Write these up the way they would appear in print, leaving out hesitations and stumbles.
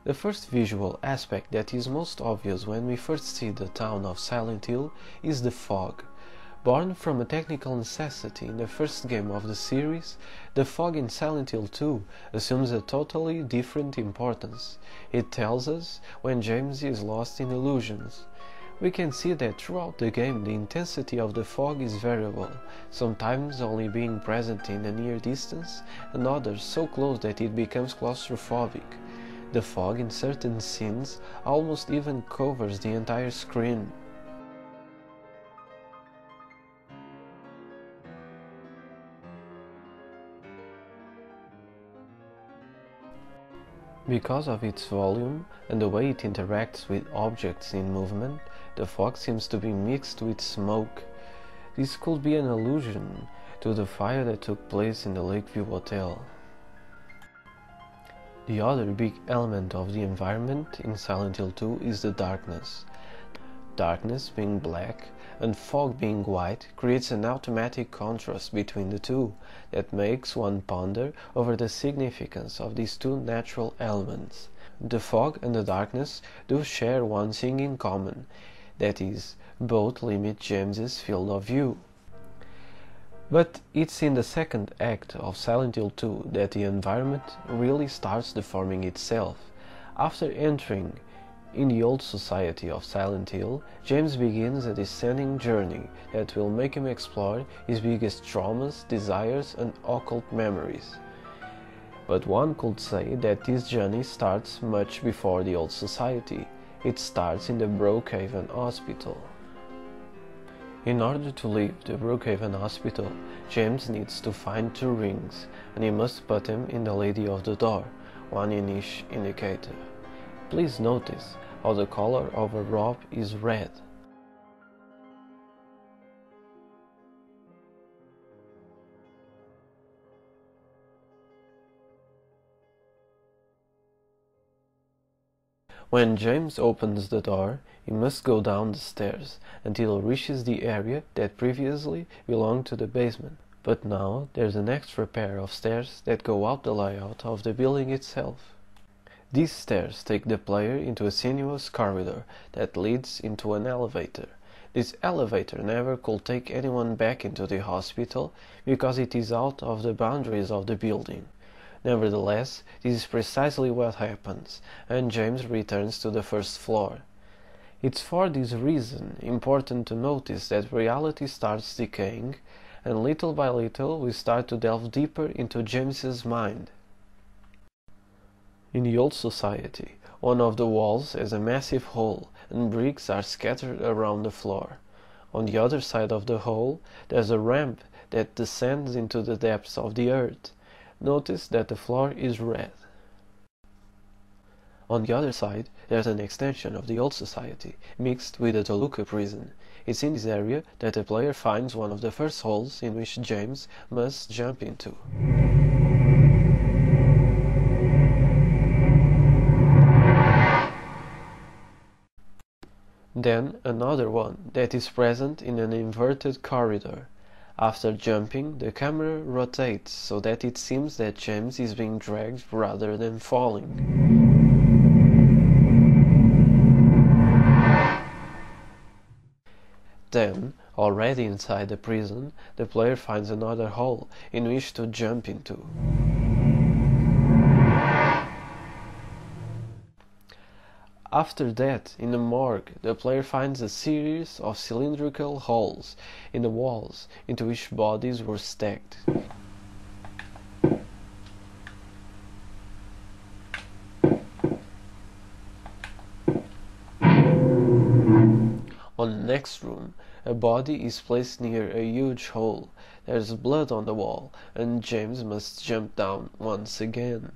The first visual aspect that is most obvious when we first see the town of Silent Hill is the fog. Born from a technical necessity in the first game of the series, the fog in Silent Hill 2 assumes a totally different importance. It tells us when James is lost in illusions. We can see that throughout the game the intensity of the fog is variable, sometimes only being present in a near distance, and others so close that it becomes claustrophobic. The fog in certain scenes almost even covers the entire screen. Because of its volume and the way it interacts with objects in movement, the fog seems to be mixed with smoke. This could be an allusion to the fire that took place in the Lakeview Hotel. The other big element of the environment in Silent Hill 2 is the darkness. Darkness being black and fog being white creates an automatic contrast between the two that makes one ponder over the significance of these two natural elements. The fog and the darkness do share one thing in common, that is, both limit James's field of view. But it's in the second act of Silent Hill 2 that the environment really starts deforming itself. After entering in the old society of Silent Hill, James begins a descending journey that will make him explore his biggest traumas, desires, and occult memories. But one could say that this journey starts much before the old society. It starts in the Brookhaven Hospital. In order to leave the Brookhaven Hospital, James needs to find 2 rings, and he must put them in the Lady of the Door, one in each indicator. Please notice how the color of her robe is red. When James opens the door, he must go down the stairs until he reaches the area that previously belonged to the basement. But now there's an extra pair of stairs that go out the layout of the building itself. These stairs take the player into a sinuous corridor that leads into an elevator. This elevator never could take anyone back into the hospital because it is out of the boundaries of the building. Nevertheless, this is precisely what happens, and James returns to the first floor. It's for this reason important to notice that reality starts decaying, and little by little we start to delve deeper into James's mind. In the old society, one of the walls has a massive hole and bricks are scattered around the floor. On the other side of the hole, there's a ramp that descends into the depths of the earth. Notice that the floor is red. On the other side, there's an extension of the old society, mixed with a Toluca prison. It's in this area that the player finds one of the first holes in which James must jump into. Then another one that is present in an inverted corridor. After jumping, the camera rotates so that it seems that James is being dragged rather than falling. Then, already inside the prison, the player finds another hole in which to jump into. After that, in the morgue, the player finds a series of cylindrical holes in the walls into which bodies were stacked. On the next room, a body is placed near a huge hole. There's blood on the wall, and James must jump down once again.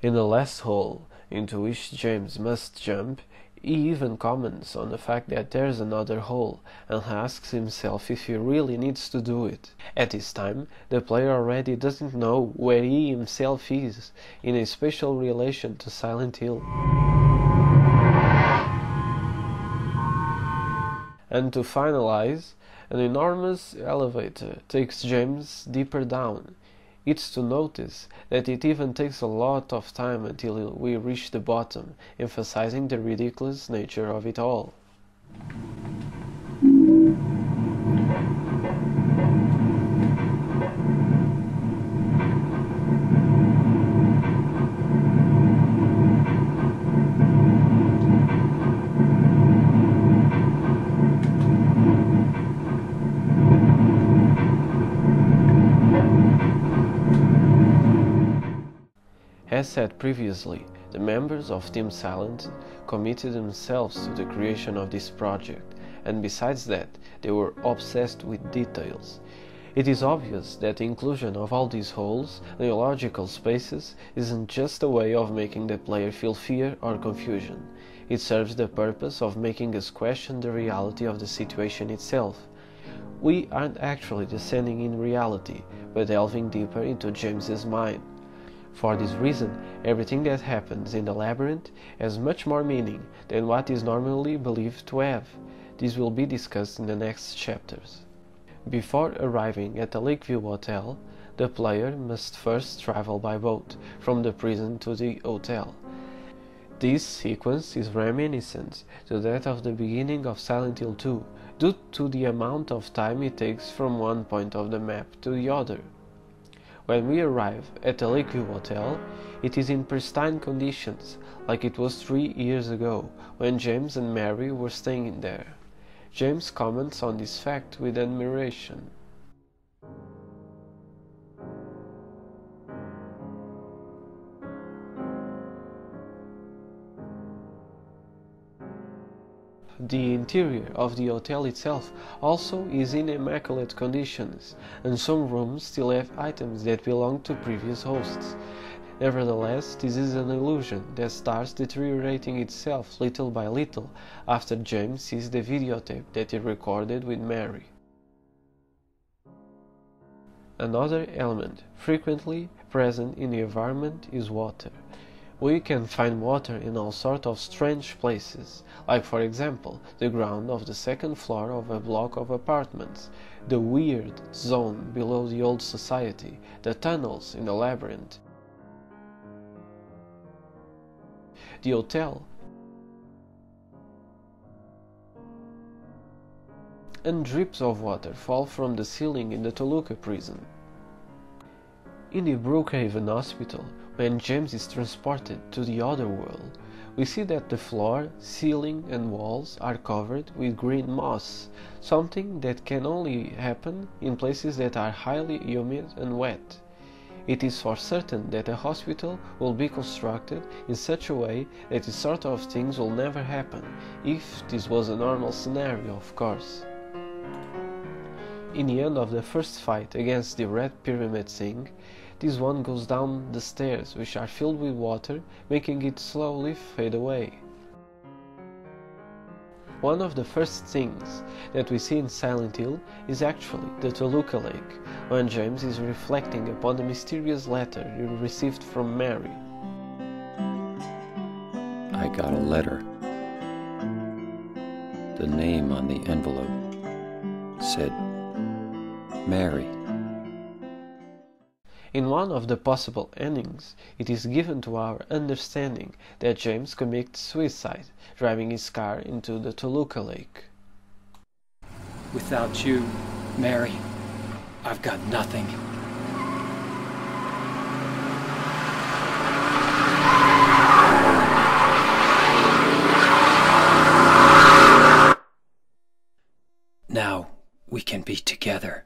In the last hole into which James must jump, he even comments on the fact that there's another hole and asks himself if he really needs to do it. At this time, the player already doesn't know where he himself is in a special relation to Silent Hill. And to finalize, An enormous elevator takes James deeper down. It's to notice that it even takes a lot of time until we reach the bottom, emphasizing the ridiculous nature of it all. As said previously, the members of Team Silent committed themselves to the creation of this project, and besides that, they were obsessed with details. It is obvious that the inclusion of all these holes and illogical spaces isn't just a way of making the player feel fear or confusion. It serves the purpose of making us question the reality of the situation itself. We aren't actually descending in reality, but delving deeper into James's mind. For this reason, everything that happens in the labyrinth has much more meaning than what is normally believed to have. This will be discussed in the next chapters. Before arriving at the Lakeview Hotel, the player must first travel by boat from the prison to the hotel. This sequence is reminiscent to that of the beginning of Silent Hill 2, due to the amount of time it takes from one point of the map to the other. When we arrive at the Lakeview Hotel, it is in pristine conditions, like it was 3 years ago, when James and Mary were staying there. James comments on this fact with admiration. The interior of the hotel itself also is in immaculate conditions, and some rooms still have items that belonged to previous hosts. Nevertheless, this is an illusion that starts deteriorating itself little by little after James sees the videotape that he recorded with Mary. Another element frequently present in the environment is water. We can find water in all sorts of strange places, like for example, the ground of the second floor of a block of apartments, the weird zone below the old society, the tunnels in the labyrinth, the hotel, and drips of water fall from the ceiling in the Toluca prison. In the Brookhaven Hospital, when James is transported to the other world, we see that the floor, ceiling and walls are covered with green moss, something that can only happen in places that are highly humid and wet. It is for certain that a hospital will be constructed in such a way that this sort of things will never happen, if this was a normal scenario, of course. In the end of the first fight against the Red Pyramid Thing, this one goes down the stairs, which are filled with water, making it slowly fade away. One of the first things that we see in Silent Hill is actually the Toluca Lake, when James is reflecting upon the mysterious letter he received from Mary. I got a letter. The name on the envelope said Mary. In one of the possible endings, it is given to our understanding that James commits suicide, driving his car into the Toluca Lake. Without you, Mary, I've got nothing. Now we can be together.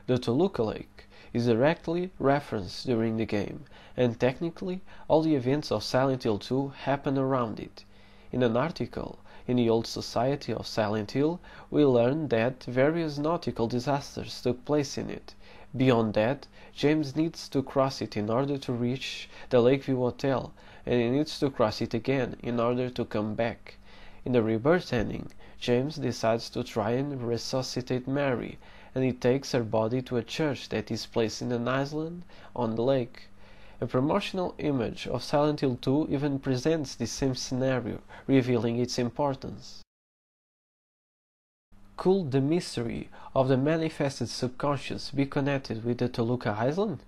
The Toluca Lake is directly referenced during the game, and technically all the events of Silent Hill 2 happen around it. In an article in the Old Society of Silent Hill, we learn that various nautical disasters took place in it. Beyond that, James needs to cross it in order to reach the Lakeview Hotel, and he needs to cross it again in order to come back. In the rebirth ending, James decides to try and resuscitate Mary, and he takes her body to a church that is placed in an island on the lake. A promotional image of Silent Hill 2 even presents this same scenario, revealing its importance. Could the mystery of the manifested subconscious be connected with the Toluca Island?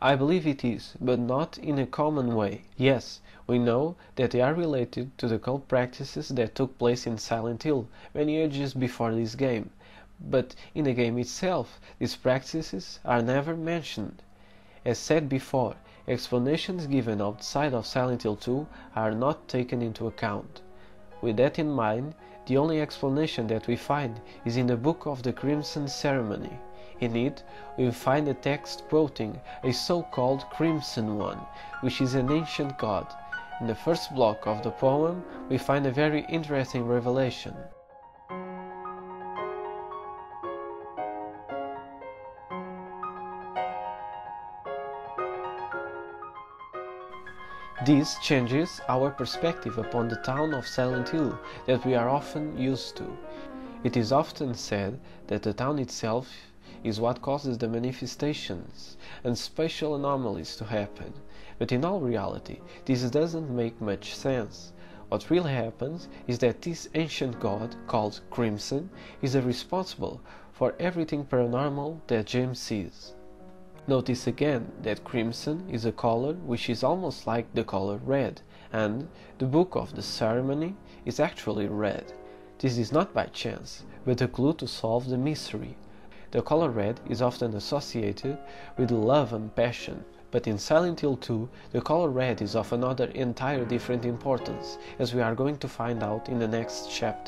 I believe it is, but not in a common way. Yes, we know that they are related to the cult practices that took place in Silent Hill many ages before this game, but in the game itself these practices are never mentioned. As said before, explanations given outside of Silent Hill 2 are not taken into account. With that in mind, the only explanation that we find is in the Book of the Crimson Ceremony. In it, we find a text quoting a so-called Crimson One, which is an ancient god. In the first block of the poem, we find a very interesting revelation. This changes our perspective upon the town of Silent Hill that we are often used to. It is often said that the town itself is what causes the manifestations and spatial anomalies to happen, but in all reality this doesn't make much sense. What really happens is that this ancient god, called Crimson, is responsible for everything paranormal that James sees. Notice again that crimson is a color which is almost like the color red, and the Book of the Ceremony is actually red. This is not by chance, but a clue to solve the mystery. The color red is often associated with love and passion, but in Silent Hill 2, the color red is of another entire different importance, as we are going to find out in the next chapter.